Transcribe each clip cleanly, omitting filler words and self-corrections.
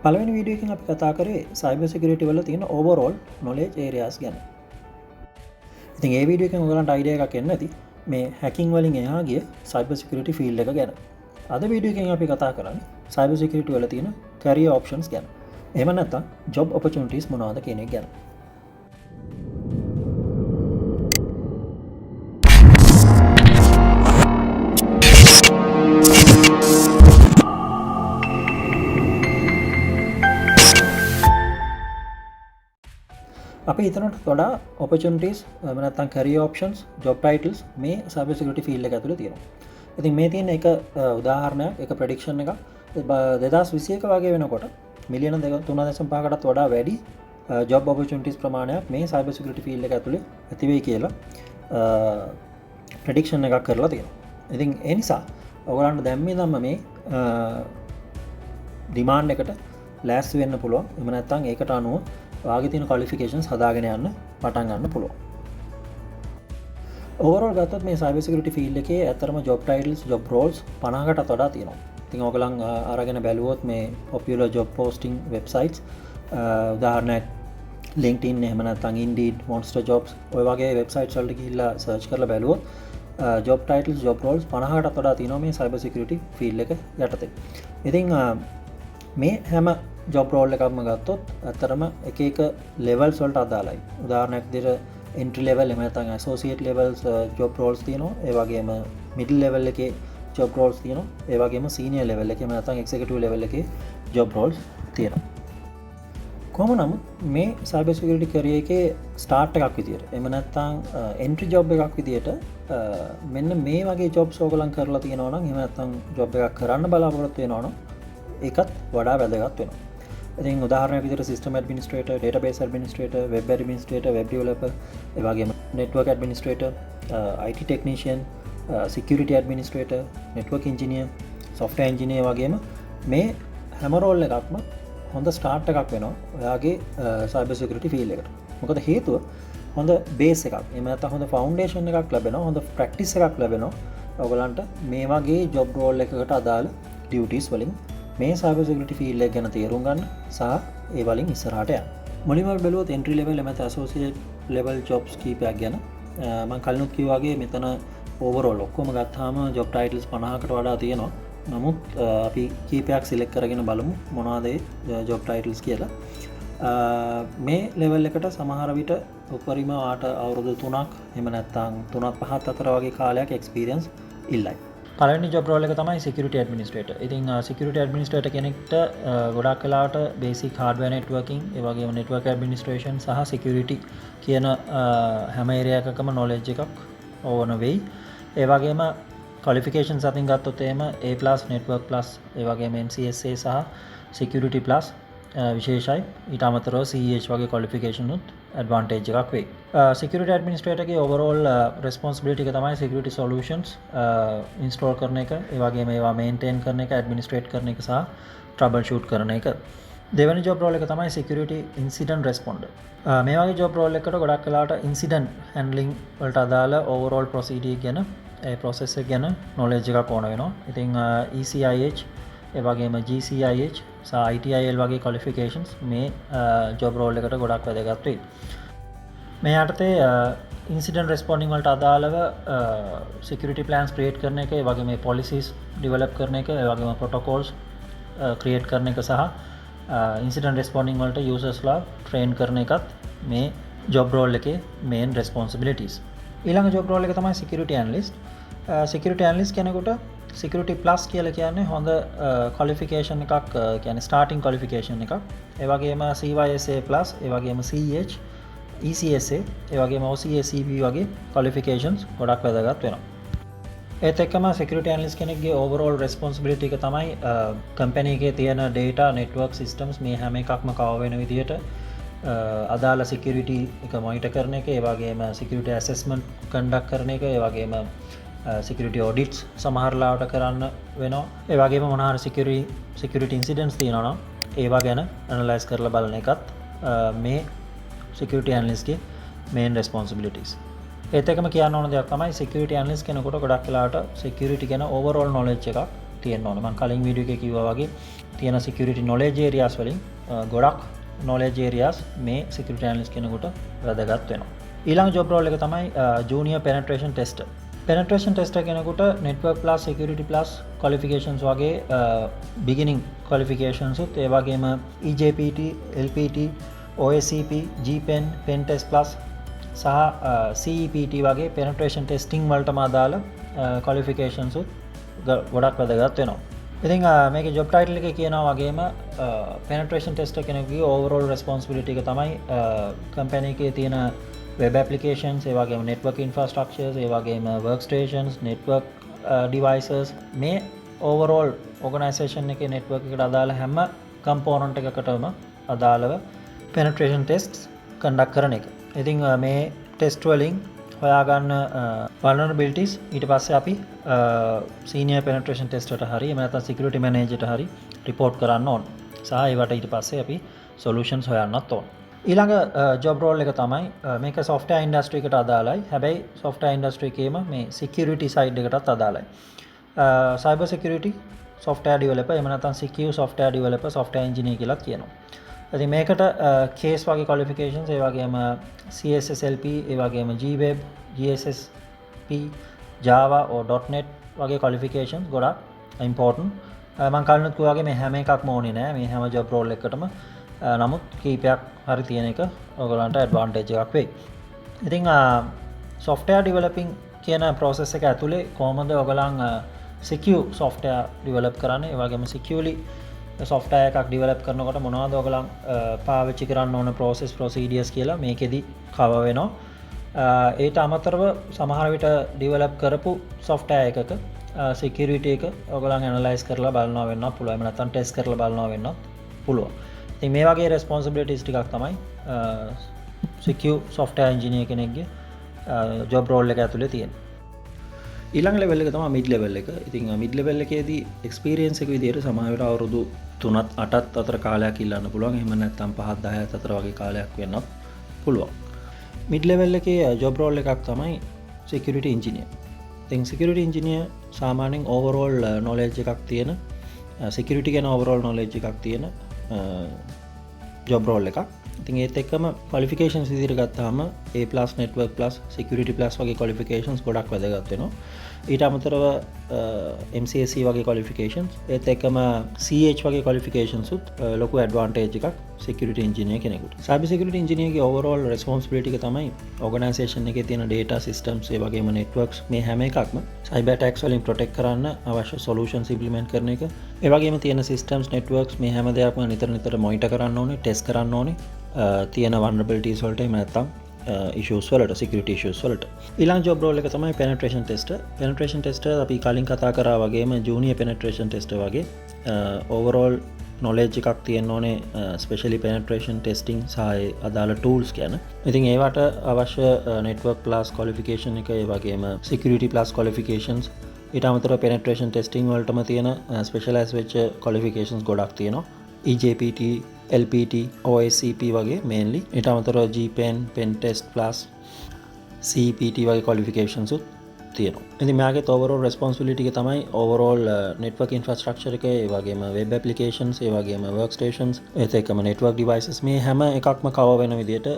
පළවෙනි වීඩියෝ එකෙන් අපි කතා කරේ සයිබර් සිකියුරිටි වල තියෙන ඕවරෝල් නොලෙජ් ඒරියාස් ගැන. ඉතින් ඒ වීඩියෝ එකෙන් ඔයගලන්ට අයිඩියා එකක් එන්න ඇති මේ හැකින් වලින් එහා ගිය සයිබර් සිකියුරිටි ෆීල්ඩ් එක ගැන. අද වීඩියෝ එකෙන් අපි කතා කරන්නේ සයිබර් සිකියුරිටි වල තියෙන කැරියර් ඔප්ෂන්ස් ගැන. එහෙම නැත්නම් ජොබ් ඔපචුනිටිස් මොනවද කියන එක ගැන. අපි හිතනට වඩා ඔපචුනිටිස් නැත්නම් කැරියර් ඔප්ෂන්ස් ජොබ් ටයිටල්ස් මේ සයිබර් සිකියුරිටි ෆීල්ඩ් එක ඇතුලේ තියෙනවා. ඉතින් මේ තියෙන එක උදාහරණයක් එක ප්‍රෙඩික්ෂන් එකක් 2021 වගේ වෙනකොට මිලියන 3.5කටත් වඩා වැඩි ජොබ් ඔපචුනිටිස් ප්‍රමාණයක් මේ සයිබර් සිකියුරිටි ෆීල්ඩ් එක ඇතුලේ ඇති වෙයි කියලා ප්‍රෙඩික්ෂන් එකක් කරලා තියෙනවා. ඉතින් ඒ නිසා ඔයගලන්ට දැන් මේ ධම්ම මේ ඩිමාන්ඩ් එකට ලෑස්ති වෙන්න පුළුවන්. එහෙම නැත්නම් ඒකට අනුව වාගේ තියෙන ක්වොලිෆිකේෂන්ස් හදාගෙන යන්න පටන් ගන්න පුළුවන්. ඕවරෝල් ගත්තොත් මේ සයිබර් සිකියුරිටි ෆීල්ඩ් එකේ ඇත්තටම ජොබ් ටයිටල්ස් ජොබ් රෝල්ස් 50කටත් වඩා තියෙනවා. ඉතින් ඔයගලන් අරගෙන බැලුවොත් මේ පොපියුලර් ජොබ් පෝස්ටිං වෙබ්සයිට්ස් උදාහරණයක් LinkedIn එහෙම නැත්නම් Indeed Monster Jobs ඔය වගේ වෙබ්සයිට්ස් වලට ගිහිල්ලා සර්ච් කරලා බැලුවොත් ජොබ් ටයිටල්ස් ජොබ් රෝල්ස් 50කටත් වඩා තියෙනවා මේ සයිබර් සිකියුරිටි ෆීල්ඩ් එක යටතේ. ඉතින් මේ හැම ජොබ් රෝල් එකක්ම ගත්තොත් ඇත්තරම එක ලෙවල්ස් වලට අදාළයි. උදාහරණයක් විදිහට එන්ට්‍රි ලෙවල් එහෙම නැත්නම් ඇසෝසියේට් ලෙවල්ස් ජොබ් රෝල්ස් තියෙනවා. ඒ වගේම මිඩල් ලෙවල් එකේ ජොබ් රෝල්ස් තියෙනවා. ඒ වගේම සීනියර් ලෙවල් එකේ එහෙම නැත්නම් එක්සිකියුටිව් ලෙවල් එකේ ජොබ් රෝල්ස් තියෙනවා. කොහොම නමුත් මේ සයිබර් සිකියුරිටි කැරියර් එකේ ස්ටාර්ට් එකක් විදියට එහෙම නැත්නම් එන්ට්‍රි ජොබ් එකක් විදියට මෙන්න මේ වගේ ජොබ්ස් ඕගලන් කරලා තියෙනවා නම් එහෙම නැත්නම් ජොබ් එකක් කරන්න බලාපොරොත්තු වෙනවා නම් ඒකත් වඩා වැදගත් වෙනවා. ඉතින් උදාහරණයක් විදිහට system administrator, database administrator, web administrator, web developer, ඒ වගේම network administrator, IT technician, security administrator, network engineer, software engineer වගේම මේ හැම රෝල් එකක්ම හොඳ ස්ටාර්ට් එකක් වෙනවා ඔයාගේ සයිබර් සිකියුරිටි ෆීල්ඩ් එකට. මොකද හේතුව හොඳ බේස් එකක්. එහෙම නැත්නම් හොඳ ෆවුන්ඩේෂන් එකක් ලැබෙනවා, හොඳ ප්‍රැක්ටිස් එකක් ලැබෙනවා. ඔයගලන්ට මේ වගේ ජොබ් රෝල් එකකට අදාළ ඩියුටිස් වලින් මේ සයිබර් සිකියුරිටි ෆීල්ඩ් එක ගැන තේරුම් ගන්න සහ ඒ වලින් ඉස්සරහට යන්න. මුලින්ම බැලුවොත් entry level එමෙත associate level Jobs කීපයක් ගැන මම කලිනුත් කිව්වා වගේ මෙතන ඕවරෝල් ඔක්කොම ගත්තාම ජොබ් ටයිටල්ස් 50කට වඩා තියෙනවා. නමුත් අපි කීපයක් සිලෙක්ට් කරගෙන බලමු මොනවද ඒ ජොබ් ටයිටල්ස් කියලා. මේ ලෙවල් එකට සමහර විට උපරිම ආට අවුරුදු 3ක් එහෙම නැත්නම් 3-5 අතර වගේ කාලයක් එක්ස්පීරියන්ස් ඉල්ලයි. පළවෙනි ජොබ් රෝල් එක තමයි සිකියුරිටි ඇඩ්මිනිස්ට්‍රේටර්. ඉතින් සිකියුරිටි ඇඩ්මිනිස්ට්‍රේටර් කෙනෙක්ට ගොඩක් වෙලාවට බේසික් හાર્ඩ්වෙයාර් නෙට්වර්කින්, ඒ වගේම නෙට්වර්ක් ඇඩ්මිනිස්ට්‍රේෂන් සහ සිකියුරිටි කියන හැම ඒරියා එකකම නොලෙජ් එකක් ඕන වෙයි. ඒ වගේම ක්වොලිෆිකේෂන්ස් අතින් ගත්තොත් එහෙම A+ network plus ඒ වගේම MCSA සහ security plus විශේෂයි. ඊට අමතරව CEH වගේ ක්වොලිෆිකේෂන් උත් ඇඩ්වාන්ටේජ් එකක් වෙයි. සිකියුරිටි ඇඩ්මිනිස්ට්‍රේටර්ගේ ඕවරෝල් රෙස්පොන්සිබිලිටි එක තමයි සිකියුරිටි සොලියුෂන්ස් ඉන්ස්ටෝල් කරන එක, ඒ වගේම ඒවා මේන්ටේන් කරන එක, ඇඩ්මිනිස්ට්‍රේට් කරන එක සහ ට්‍රබල් ෂූට් කරන එක. දෙවෙනි ජොබ් රෝල් එක තමයි සිකියුරිටි ඉන්සිඩන්ට් රෙස්පොන්ඩර්. මේ වගේ ජොබ් රෝල් එකකට ගොඩක් වෙලාවට ඉන්සිඩන්ට් හැන්ඩ්ලිංగ్ වලට අදාළ ඕවරෝල් ප්‍රොසීඩර් ගැන ඒ ප්‍රොසෙස් එක ගැන නොලෙජ් එකක් ඕන වෙනවා. ඉතින් ECIH ඒ වගේම GCIH සහ ITIL වගේ ක්වොලිෆිකේෂන්ස් මේ ජොබ් රෝල් එකට ගොඩක් වැදගත් වෙයි. මේ යටතේ ඉන්සිඩන්ට් රෙස්පොන්ඩින් වලට අදාළව සිකියුරිටි ප්ලෑන්ස් ක්‍රියේට් කරන එක, ඒ වගේම පොලිසිස් ඩෙවලොප් කරන එක, ඒ වගේම ප්‍රොටෝකෝල්ස් ක්‍රියේට් කරන එක සහ ඉන්සිඩන්ට් රෙස්පොන්ඩින් වලට යූසර්ස්ලා ට්‍රේන් කරන එකත් මේ ජොබ් රෝල් එකේ මේන් රෙස්පොන්සිබිලිටිස්. ඊළඟ ජොබ් රෝල් එක තමයි සිකියුරිටි ඇනලිස්ට්. සිකියුරිටි ඇනලිස්ට් කෙනෙකුට සිකියුරිටි ප්ලස් කියලා කියන්නේ හොඳ ක්වොලිෆිකේෂන් එකක්, කියන්නේ ස්ටාර්ටින් ක්වොලිෆිකේෂන් එකක්. ඒ වගේම CYSA+, ඒ වගේම CEH, ECSA, ඒ වගේම OCACB වගේ ක්වොලිෆිකේෂන්ස් ගොඩක් වැදගත් වෙනවා. ඒත් එක්කම සිකියුරිටි ඇනලිස්ට් කෙනෙක්ගේ ඕවරෝල් රෙස්පොන්සිබිලිටි එක තමයි කම්පැනි එකේ තියෙන ඩේටා, නෙට්වර්ක් සිස්ටම්ස් මේ හැම එකක්ම කවර් වෙන විදිහට අදාළ සිකියුරිටි එක මොනිටර් කරන එක, ඒ වගේම සිකියුරිටි ඇසෙස්මන්ට් කන්ඩක්ට් කරන එක, ඒ වගේම සිකියුරිටි ඔඩිට්ස් සමහර ලාවට කරන්න වෙනවා. ඒ වගේම මොන හරි සිකියුරිටි ඉන්සිඩන්ට්ස් තියෙනවා නම් ඒවා ගැන ඇනලයිස් කරලා බලන එකත් මේ සිකියුරිටි ඇනලිස්ට්ගේ මේන් රෙස්පොන්සිබිලිටිස්. ඒත් එකම කියන්න ඕන දෙයක් තමයි සිකියුරිටි ඇනලිස්ට් කෙනෙකුට ගොඩක් වෙලාවට සිකියුරිටි ගැන ඕවරෝල් නොලෙජ් එකක් තියෙන්න ඕනේ. මම කලින් වීඩියෝ එකේ කිව්වා වගේ තියෙන security knowledge areas වලින් ගොඩක් knowledge areas මේ security analyst කෙනෙකුට වැදගත් වෙනවා. ඊළඟ job role එක තමයි junior penetration tester. penetration tester කෙනෙකුට network plus security plus qualifications වගේ beginning qualifications උත් ඒ වගේම EJPT, LPT, OSCP, GPen, Pentest plus සහ CEPT වගේ penetration testing වලටම අදාළ qualifications උත් ගොඩක් වැදගත් වෙනවා. ඉතින් මේකේ job title එකේ කියනවා වගේම penetration tester කෙනෙකුගේ overall responsibility එක තමයි company එකේ තියෙන web applications, ඒ වගේම network infrastructures, ඒ වගේම workstations, network devices මේ overall organization එකේ network එකට අදාළ හැම component එකකටම අදාළව penetration tests conduct කරන එක. ඉතින් මේ test වලින් හොයාගන්න vulnerabilities ඊට පස්සේ අපි senior penetration tester ට හරි එහෙම නැත්නම් security manager ට හරි report කරන්න ඕන. සහ ඒවට ඊට පස්සේ අපි solutions හොයන්නත් ඕන. ඊළඟ job role එක තමයි මේක software industry එකට අදාළයි. හැබැයි software industry එකේම මේ security side එකටත් අදාළයි. cyber security software developer එහෙම නැත්නම් secure software developer software engineer කියලා කියනවා. ඉතින් මේකට case වගේ qualifications ඒ වගේම CSSLP ඒ වගේම GWeb, GSSP, Java or .NET වගේ qualifications ගොඩක් important. මම කලිනුත් කිව්වා වගේ මේ හැම එකක්ම ඕනේ නෑ මේ හැම job role එකකටම. නමුත් කීපයක් හරි තියෙන එක ඔයගොල්ලන්ට advantage එකක් වෙයි. ඉතින් software developing කියන process එක ඇතුලේ කොහොමද ඔයගොල්ලන් secure software develop කරන්නේ? ඒ වගේම securely software එකක් develop කරනකොට මොනවද ඔයගොල්ලන් පාවිච්චි කරන්න ඕන process procedures කියලා මේකෙදි cover වෙනවා. ඒට අමතරව සමහර විට develop කරපු software එකක security එක ඔයගොල්ලන් analyze කරලා බලනවා වෙන්න පුළුවන්. එහෙම නැත්නම් test කරලා බලනවා වෙන්න පුළුවන්. ඉතින් මේ වගේ responsibilities ටිකක් තමයි secure software engineer කෙනෙක්ගේ job role එක ඇතුලේ තියෙන්නේ. ඊළඟ level එක තමයි mid level එක. ඉතින් mid level එකේදී experience එක විදිහට සමහර වෙලාවට අවුරුදු 3ත් 8ත් අතර කාලයක් ඉල්ලන්න පුළුවන්. එහෙම නැත්නම් 5ත් 10ත් අතර වගේ කාලයක් වෙන්නත් පුළුවන්. mid level එකේ job role එකක් තමයි security engineer. ඉතින් security engineer සාමාන්‍යයෙන් overall knowledge එකක් තියෙන security ගැන overall knowledge එකක් තියෙන job role එකක්. ඉතින් ඒත් එක්කම qualifications විදිහට ගත්තාම A+ network plus security plus වගේ qualifications ගොඩක් වැදගත් වෙනවා. ඊට අමතරව MCSE වගේ qualifications ඒත් එක්කම CH වගේ qualifications උත් ලොකු advantage එකක් security engineer කෙනෙකුට. cyber security engineer ගේ overall responsibility එක තමයි organization එකේ තියෙන data systems ඒ වගේම networks මේ හැම එකක්ම cyber attacks වලින් protect කරන්න අවශ්‍ය solutions implement කරන එක. ඒ වගේම තියෙන systems networks මේ හැම දෙයක්ම නිතර monitor කරන්න ඕනේ, test කරන්න ඕනේ. තියෙන vulnerabilities වලට එහෙම නැත්නම් issues වලට security issues වලට. ඊළඟ job role එක තමයි penetration tester. penetration tester අපි කලින් කතා කරා වගේම junior penetration tester වගේ overall knowledge එකක් තියෙන්න ඕනේ especially penetration testing සහ අදාළ tools ගැන. ඉතින් ඒවට අවශ්‍ය network plus qualification එක ඒ වගේම security plus qualifications ඊට අමතරව penetration testing වලටම තියෙන specialized වෙච්ච qualifications ගොඩක් තියෙනවා. EJPT, LPT, OSCP වගේ mainly. ඊට අමතරව GPen, Pentest plus CEPT වගේ qualifications උත් තියෙනවා. ඉතින් මෙයාගේ overall responsibility එක තමයි overall network infrastructure එක, ඒ වගේම web applications, ඒ වගේම workstations, ඒත් එක්කම network devices මේ හැම එකක්ම cover වෙන විදිහට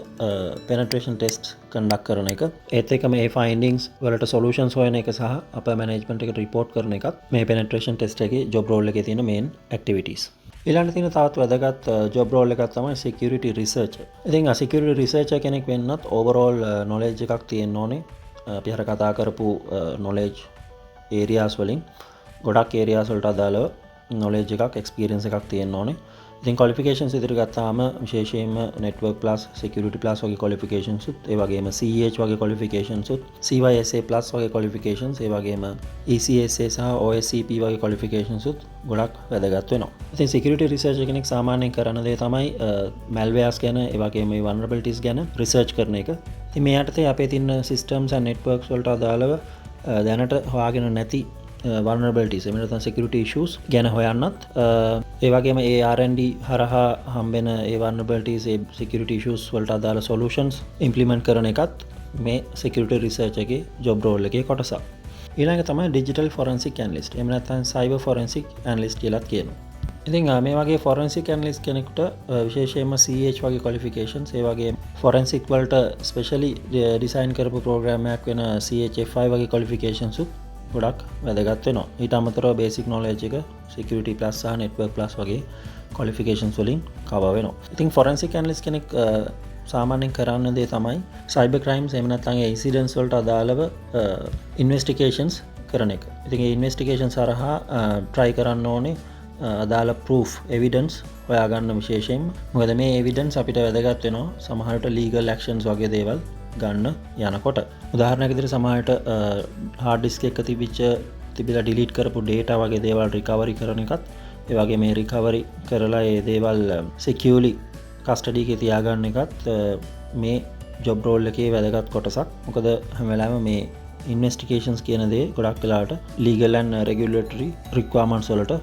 penetration test conduct කරන එක. ඒත් එක්කම ඒ findings වලට solutions හොයන එක සහ upper management එකට report කරන එකත් මේ penetration test එකේ job role එකේ තියෙන main activities. ඊළඟට තියෙන තවත් වැදගත් job role එකක් තමයි security researcher. ඉතින් security researcher කෙනෙක් වෙන්නත් overall knowledge එකක් තියෙන්න ඕනේ. අපි අර කතා කරපු knowledge areas වලින් ගොඩක් areas වලට අදාළව knowledge එකක් experience එකක් තියෙන්න ඕනේ. ඉතින් qualifications විදිහට ගත්තාම විශේෂයෙන්ම network plus security plus වගේ qualifications උත් ඒ වගේම CEH වගේ qualifications උත් CYSA plus වගේ qualifications ඒ වගේම ECSA සහ OSCP වගේ qualifications උත් ගොඩක් වැදගත් වෙනවා. ඉතින් security research කෙනෙක් සාමාන්‍යයෙන් කරන දේ තමයි malwares ගැන ඒ වගේම මේ vulnerabilities ගැන research කරන එක. ඉතින් මේ යටතේ අපේ තියෙන systems and networks වලට අදාළව දැනට හොයාගෙන නැති vulnerabilities එහෙම නැත්නම් security issues ගැන හොයන්නත් ඒ වගේම ඒ R&D හරහා හම්බෙන ඒ vulnerabilities ඒ security issues වලට අදාළ solutions implement කරන එකත් මේ security research එකේ job role එකේ කොටසක්. ඊළඟ තමයි ඩිජිටල් ෆොරන්සික් ඇනලිස්ට්. එහෙම නැත්නම් සයිබර් ෆොරන්සික් ඇනලිස්ට් කියලාත් කියනවා. ඉතින් මේ වගේ ෆොරන්සික් ඇනලිස්ට් කෙනෙකුට විශේෂයෙන්ම CH වගේ ක්වොලිෆිකේෂන්ස් ඒ වගේ ෆොරන්සික් වලට ස්පෙෂලි ඩිසයින් කරපු ප්‍රෝග්‍රෑම් එකක් වෙන CHFI වගේ ක්වොලිෆිකේෂන්ස් උත් ගොඩක් වැදගත් වෙනවා. ඊට අමතරව බේසික් නොලෙජ් එක security plus සහ network plus වගේ ක්වොලිෆිකේෂන්ස් වලින් කවර් වෙනවා. ඉතින් ෆොරන්සික් ඇනලිස්ට් කෙනෙක් සාමාන්‍යයෙන් කරන්න දේ තමයි සයිබර් ක්‍රයිම්ස් එහෙම නැත්නම් ඒ ඉන්සිඩන්ට්ස් වලට අදාළව ඉන්වෙස්ටිගේෂන්ස් කරන එක. ඉතින් ඒ ඉන්වෙස්ටිගේෂන්ස් හරහා try කරන්න ඕනේ අදාළ proof evidence හොයාගන්න විශේෂයෙන්. මොකද මේ evidence අපිට වැදගත් වෙනවා සමහරට legal actions වගේ දේවල් ගන්න යනකොට. උදාහරණයක් විදිහට සමහරට hard disk එක තිබිලා delete කරපු data වගේ දේවල් recovery කරන එකත් ඒ වගේ මේ recovery කරලා ඒ දේවල් securely custody එකේ තියාගන්න එකත් මේ job role එකේ වැදගත් කොටසක්. මොකද හැම වෙලාවෙම මේ ඉන්වෙස්ටිගේෂන්ස් කියන දේ ගොඩක් වෙලාවට ලීගල් ඇන්ඩ් රෙගියුලටරි රික්වයර්මන්ට්ස් වලට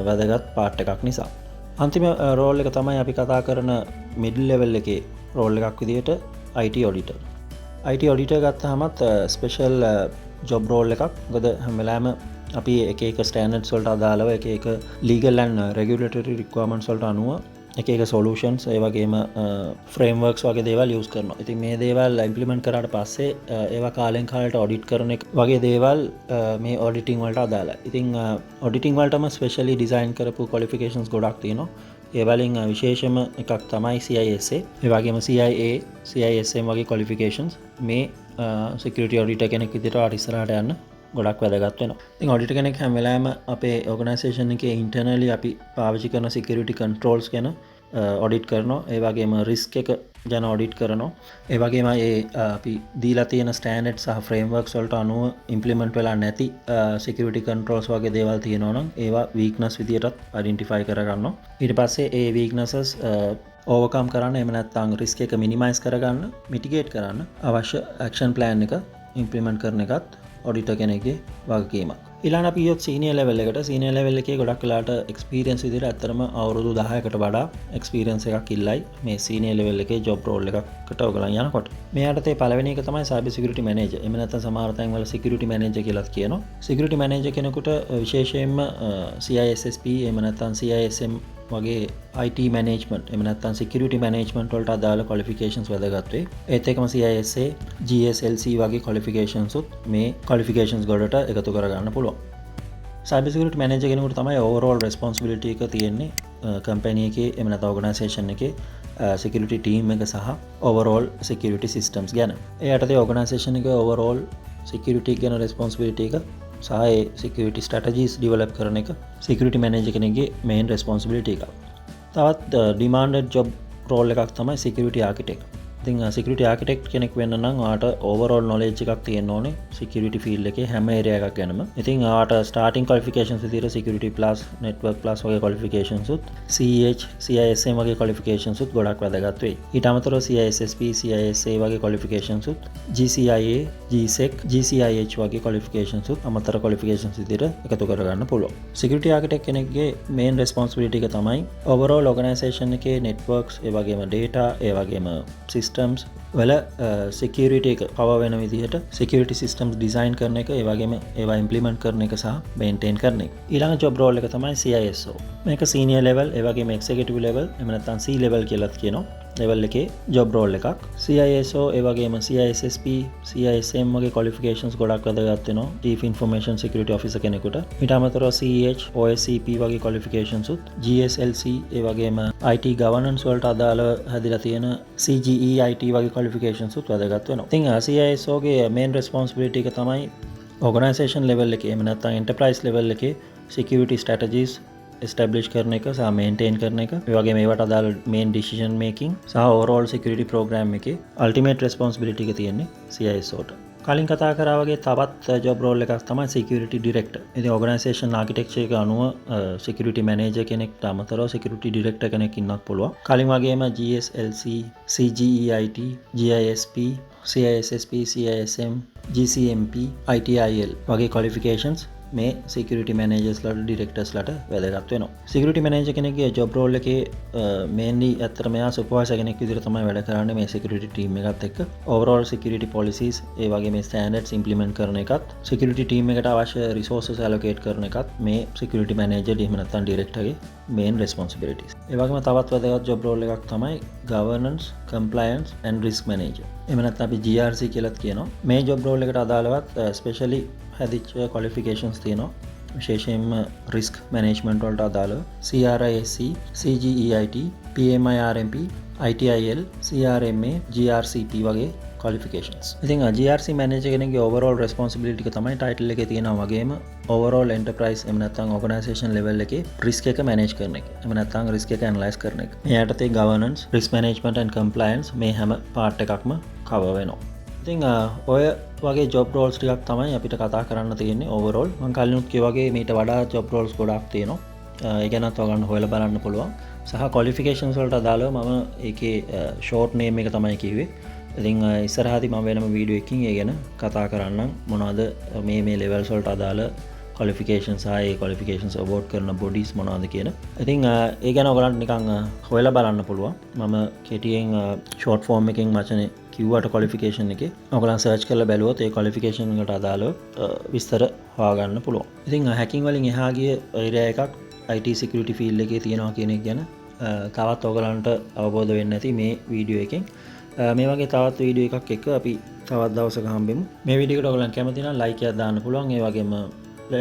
වැදගත් පාර්ට් එකක් නිසා. අන්තිම රෝල් එක තමයි අපි කතා කරන මිඩල් ලෙවල් එකේ රෝල් එකක් විදිහට IT ඔඩිටර්. IT ඔඩිටර් ගත්තාමත් ස්පෙෂල් ජොබ් රෝල් එකක්. මොකද හැම වෙලාවෙම අපි එක එක ස්ටෑන්ඩඩ්ස් වලට අදාළව එක එක ලීගල් ඇන්ඩ් රෙගියුලටරි රික්වයර්මන්ට්ස් වලට අනුව එක සොලූෂන්ස් ඒ වගේම ෆ්‍රේම්වර්ක්ස් වගේ දේවල් යූස් කරනවා. ඉතින් මේ දේවල් ඉම්ප්ලිමන්ට් කරාට පස්සේ ඒවා කාලෙන් කාලට ඔඩිට් කරන එක වගේ දේවල් මේ ඔඩිටිං වලට අදාළයි. ඉතින් ඔඩිටිං වලටම ස්පෙෂලි ඩිසයින් කරපු ක්වොලිෆිකේෂන්ස් ගොඩක් තියෙනවා. ඒ වලින් විශේෂම එකක් තමයි CISA. ඒ වගේම CIA, CISM වගේ ක්වොලිෆිකේෂන්ස් මේ සිකියුරිටි ඔඩිටර් කෙනෙක් විදිහට ඉස්සරහට යන්න ගොඩක් වැදගත් වෙනවා. ඉතින් ඔඩිටර් කෙනෙක් හැම වෙලාවෙම අපේ ඕගනයිසේෂන් එකේ ඉන්ටර්නලි අපි පාවිච්චි කරන සිකියුරිටි කන්ට්‍රෝල්ස් ගැන ඔඩිට් කරනවා. ඒ වගේම රිස්ක් එක ගැන ඔඩිට් කරනවා. ඒ වගේම අපි දීලා තියෙන ස්ටෑන්ඩඩ් සහ ෆ්‍රේම්වර්ක්ස් වලට අනුව ඉම්ප්ලිමන්ට් වෙලා නැති සිකියුරිටි කන්ට්‍රෝල්ස් වගේ දේවල් තියෙනවා නම් ඒවා වීක්නස් විදියටත් අයිඩෙන්ටිෆයි කරගන්නවා. ඊට පස්සේ ඒ වීක්නසස් ඕවර්කම් කරන්න එහෙම නැත්නම් රිස්ක් එක මිනිමයිස් කරගන්න, මිටිගේට් කරන්න අවශ්‍ය ඇක්ෂන් ප්ලෑන් එක ඉම්ප්ලිමන්ට් කරන එකත් ඔඩිටර් කෙනෙක්ගේ වගකීමක්. ඊළඟ අපි ගියොත් සීනියර් ලෙවල් එකට. සීනියර් ලෙවල් එකේ ගොඩක් වෙලාට එක්ස්පීරියන්ස් විදිහට ඇත්තටම අවුරුදු 10කට වඩා එක්ස්පීරියන්ස් එකක් ඉල්ලයි මේ සීනියර් ලෙවල් එකේ ජොබ් රෝල් එකකට ඔයගලන් යනකොට. මේ යටතේ පළවෙනි එක තමයි සයිබර් සිකියුරිටි මැනේජර්. එහෙම නැත්නම් සමහර තැන් වල සිකියුරිටි මැනේජර් කියලාත් කියනවා. සිකියුරිටි මැනේජර් කෙනෙකුට විශේෂයෙන්ම CISSP එහෙම නැත්නම් CISM වගේ IT management එහෙම නැත්නම් security management වලට අදාළ qualifications වැදගත් වේ. ඒත් එක්කම CISA, GSLC වගේ qualifications උත් මේ qualifications ගොඩට එකතු කරගන්න පුළුවන්. cyber security manager කෙනෙකුට තමයි overall responsibility එක තියෙන්නේ company එකේ එහෙම නැත්නම් organisation එකේ security team එක සහ overall security systems ගැන. ඒ යටතේ organisation එකේ overall security ගැන responsibility එක සහ security strategies develop කරන එක security manager කෙනෙක්ගේ main responsibility එකක්. තවත් demanded job role එකක් තමයි security architect. ඉතින් security architect කෙනෙක් වෙන්න නම් ඔයාට overall knowledge එකක් තියෙන්න ඕනේ security field එකේ හැම area එකක් ගැනම. ඉතින් ඔයාට starting qualifications විදිහට security plus network plus වගේ qualifications උත් CH, CISM වගේ qualifications උත් ගොඩක් වැදගත් වෙයි. ඊට අමතරව CISSP, CISA වගේ qualifications උත් GCIA, GSEC, GCIH වගේ qualifications උත් අමතර qualifications විදිහට එකතු කරගන්න පුළුවන්. security architect කෙනෙක්ගේ main responsibility එක තමයි overall organization එකේ networks ඒ වගේම data ඒ වගේම systems වල security එක cover වෙන විදිහට security systems design කරන එක ඒ වගේම ඒවා implement කරන එක සහ maintain කරන එක. ඊළඟ job role එක තමයි CISO. මේක senior level ඒ වගේම executive level එහෙම නැත්නම් C level කියලාත් කියනවා. level එකේ job role එකක්. CISO ඒ වගේම CISSP, CISM වගේ qualifications ගොඩක් වැදගත් වෙනවා chief information security officer කෙනෙකුට. ඊට අමතරව CH, OSCP වගේ qualifications උත් GSLC ඒ වගේම IT governance වලට අදාළව හැදිලා තියෙන CGE IT වගේ qualifications උත් වැදගත් වෙනවා. ඉතින් CISO ගේ main responsibility එක තමයි organisation level එකේ එහෙම නැත්නම් enterprise level එකේ security strategies establish කරන එක සහ maintain කරන එක. ඒ වගේම ඒවට අදාළ main decision making සහ overall security program එකේ ultimate responsibility එක තියෙන්නේ CISOට. කලින් කතා කරා වගේ තවත් job role එකක් තමයි security director. ඉතින් organisation architecture එක අනුව security manager කෙනෙක්ට අමතරව security director කෙනෙක් ඉන්නත් පුළුවන්. කලින් වගේම GSLC, CGEIT, GISP, CISSP, CISM, GCMP, ITIL වගේ qualifications මේ සිකියුරිටි මැනේජර්ස්ලාට ඩිරෙක්ටර්ස්ලාට වැදගත් වෙනවා. සිකියුරිටි මැනේජර් කෙනෙක්ගේ ජොබ් රෝල් එකේ මේන්ලි ඇත්තටම එයා සුපර්වයිසර් කෙනෙක් විදිහට තමයි වැඩ කරන්නේ මේ සිකියුරිටි ටීම් එකත් එක්ක. ඕවරෝල් සිකියුරිටි පොලිසිස් ඒ වගේ මේ ස්ටෑන්ඩඩ්ස් ඉම්ප්ලිමන්ට් කරන එකත් සිකියුරිටි ටීම් එකට අවශ්‍ය රිසෝසස් ඇලොකේට් කරන එකත් මේ සිකියුරිටි මැනේජර් එහෙම නැත්නම් ඩිරෙක්ටර්ගේ මේන් රෙස්පොන්සිබිලිටිස්. ඒ වගේම තවත් වැදගත් ජොබ් රෝල් එකක් තමයි governance, compliance and risk manager. එහෙම නැත්නම් අපි GRC කියලාත් කියනවා. මේ ජොබ් රෝල් එකට අදාළවත් ස්පෙෂලි හැදිච්ච ක්වොලිෆිකේෂන්ස් තියෙනවා. විශේෂයෙන්ම රිස්ක් මැනේජ්මන්ට් වලට අදාළව CRISC, CGEIT, PMIRMP, ITIL, CRMA, GRCP වගේ qualifications. ඉතින් GRC manager කෙනෙක්ගේ overall responsibility එක තමයි title එකේ තියෙනවා වගේම overall enterprise එහෙම නැත්නම් organisation level එකේ risk එක manage කරන එක. එහෙම නැත්නම් risk එක analyze කරන එක. මේ යටතේ governance, risk management and compliance මේ හැම part එකක්ම cover වෙනවා. ඉතින් ඔය වගේ job roles ටිකක් තමයි අපිට කතා කරන්න තියෙන්නේ overall. මම කලිනුත් කිව්වා වගේ මීට වඩා job roles ගොඩක් තියෙනවා. ඒ ගැනත් ඔයගොල්ලෝ හොයලා බලන්න පුළුවන්. සහ qualifications වලට අදාළව මම ඒකේ short name එක තමයි කිව්වේ. ඉතින් ඉස්සරහදී මම වෙනම වීඩියෝ එකකින් ඒ ගැන කතා කරන්නම් මොනවද මේ levels වලට අදාළ qualifications සහ ඒ qualifications award කරන bodies මොනවද කියන. ඉතින් ඒ ගැන ඔයගලන්ට නිකන් හොයලා බලන්න පුළුවන්. මම කෙටියෙන් short form එකෙන් වචනේ කිව්වට qualification එකේ ඔයගලන් search කරලා බැලුවොත් ඒ qualification එකට අදාළව විස්තර හොයාගන්න පුළුවන්. ඉතින් hacking වලින් එහා ගිය area එකක් IT security field එකේ තියෙනවා කියන එක ගැන තවත් ඔයගලන්ට අවබෝධ වෙන්න ඇති මේ වීඩියෝ එකෙන්. මේ වගේ තවත් වීඩියෝ එකක් එක්ක අපි තවත් දවසක හම්බෙමු. මේ වීඩියෝ එකට ඔයගලන් කැමති නම් like එකක් දාන්න පුළුවන්. ඒ වගේම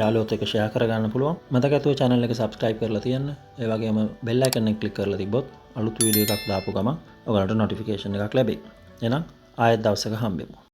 යාළුවොත් එක්ක share කරගන්න පුළුවන්. මතක ඇතුව channel එක subscribe කරලා තියන්න. ඒ වගේම bell icon එක click කරලා තිබ්බොත් අලුත් වීඩියෝ එකක් දාපු ගමන් ඔයගලන්ට notification එකක් ලැබෙයි. එහෙනම් ආයෙත් දවසක හම්බෙමු.